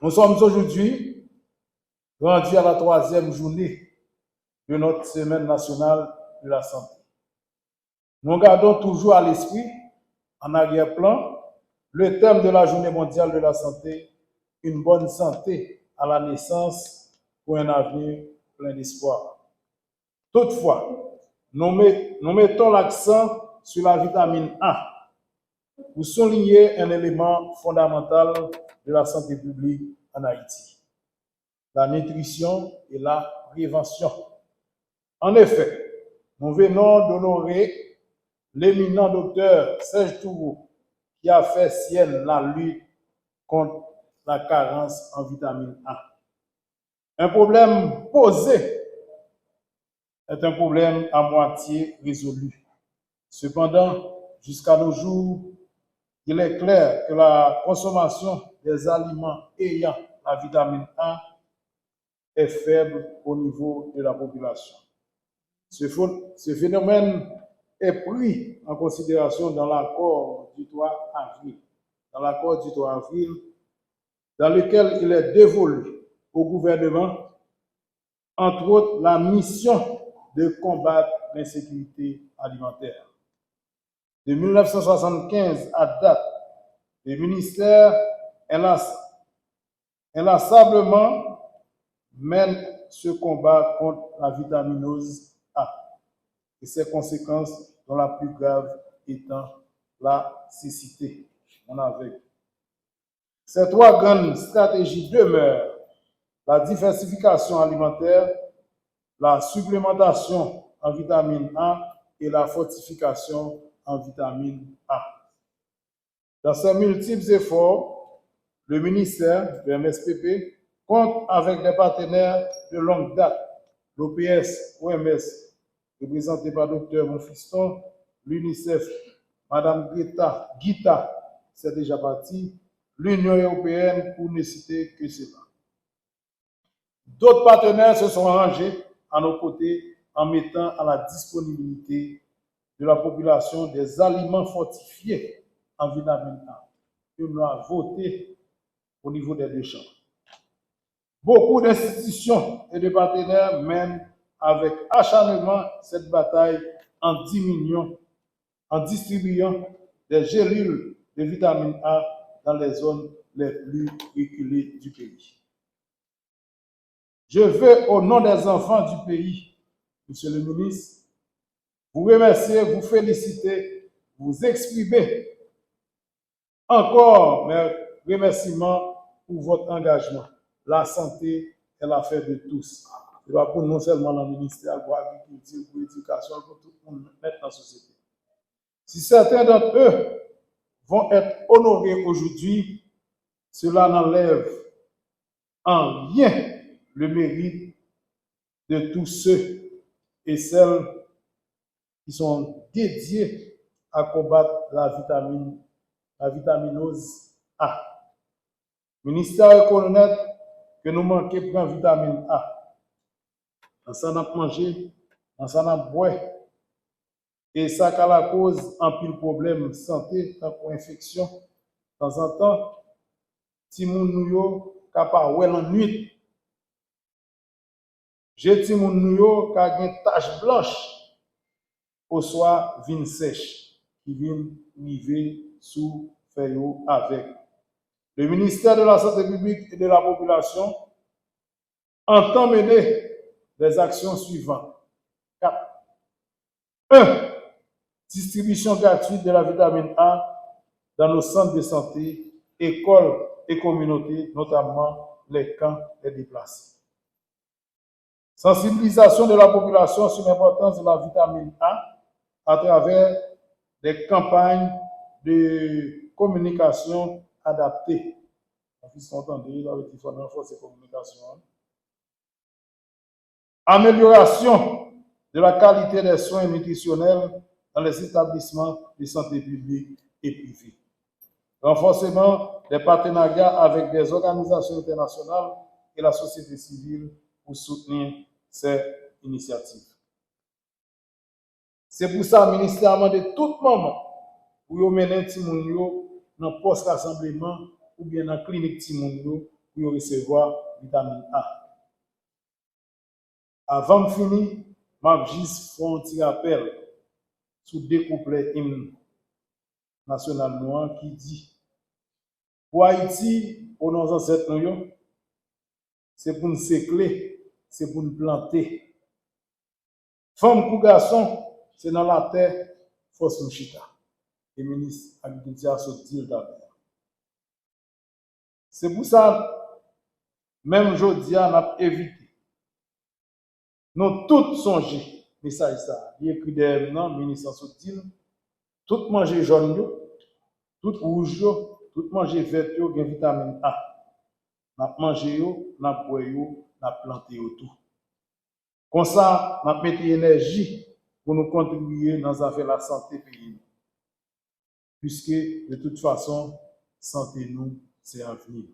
Nous sommes aujourd'hui rendus à la troisième journée de notre semaine nationale de la santé. Nous gardons toujours à l'esprit, en arrière-plan, le thème de la journée mondiale de la santé, une bonne santé à la naissance pour un avenir plein d'espoir. Toutefois, nous mettons l'accent sur la vitamine A pour souligner un élément fondamental de la santé publique en Haïti, la nutrition et la prévention. En effet, nous venons d'honorer l'éminent docteur Serge Touroux qui a fait sienne la lutte contre la carence en vitamine A. Un problème posé est un problème à moitié résolu. Cependant, jusqu'à nos jours, il est clair que la consommation des aliments ayant la vitamine A est faible au niveau de la population. Ce phénomène est pris en considération dans l'accord du 3 avril, dans lequel il est dévolu au gouvernement, entre autres, la mission de combattre l'insécurité alimentaire. De 1975 à date, le ministère inlassablement mène ce combat contre la vitaminose A et ses conséquences, dont la plus grave étant la cécité. Ces trois grandes stratégies demeurent la diversification alimentaire, la supplémentation en vitamine A et la fortification en vitamine A. Dans ces multiples efforts, le ministère du MSPP compte avec des partenaires de longue date, l'OPS, OMS, représenté par Dr Monfiston, l'UNICEF, Mme Guita, c'est déjà parti, l'Union européenne, pour ne citer que cela. D'autres partenaires se sont rangés à nos côtés en mettant à la disponibilité de la population des aliments fortifiés en vitamine A que nous avons voté au niveau des deux chambres. Beaucoup d'institutions et de partenaires mènent avec acharnement cette bataille en distribuant des gélules de vitamine A dans les zones les plus reculées du pays. Je veux, au nom des enfants du pays, Monsieur le ministre, vous remercier, vous féliciter, vous exprimer encore mes remerciements pour votre engagement. La santé est l'affaire de tous. Ce n'est pas pour non seulement le ministère, pour l'agriculture, pour l'éducation, pour tout le monde mettre dans la société. Si certains d'entre eux vont être honorés aujourd'hui, cela n'enlève en rien le mérite de tous ceux et celles qui sont dédiés à combattre la vitaminose A. Le ministère reconnaît que nous manquons de vitamine A. On s'en a mangé, on s'en a boire. Et ça a la cause en pile problème de santé, tant pour infection. De temps en temps, si moun yo capable la nuit, j'ai ti moun yo ka gen tache blanche au soir vin sèche qui vient river sous feuille avec. Le ministère de la Santé publique et de la population entend mener les actions suivantes. 4. 1. Distribution gratuite de la vitamine A dans nos centres de santé, écoles et communautés, notamment les camps des déplacés. Sensibilisation de la population sur l'importance de la vitamine A à travers des campagnes de communication adaptées. Amélioration de la qualité des soins nutritionnels dans les établissements de santé publique et privés. Renforcement des partenariats avec des organisations internationales et la société civile pour soutenir ces initiatives. C'est pour ça que le ministère a demandé tout moment pour mener Timounio dans le poste rassemblement ou bien dans la clinique Timounio pour recevoir vitamine A. Avant de finir, je vais juste faire un petit rappel sur deux couplets hymne national noir qui dit pour Haïti, pour nos ancêtres, c'est pour nous sécler, c'est pour nous planter. Femme pour garçon, c'est dans la terre, force nous chita. Et ministre agriculture a sorti d'abord. C'est pour ça, même aujourd'hui, on a évité. Nous tous songer, message ça. Il écrit derrière nous, ministre sorti, tout manger jaune, tout rouge, tout manger vert, il y a vitamine A. N'a mangé, n'a boire, n'a planté tout. Comme ça, n'a mis énergie pour nous contribuer dans affaires de la santé pays. Puisque de toute façon, santé nous, c'est avenir.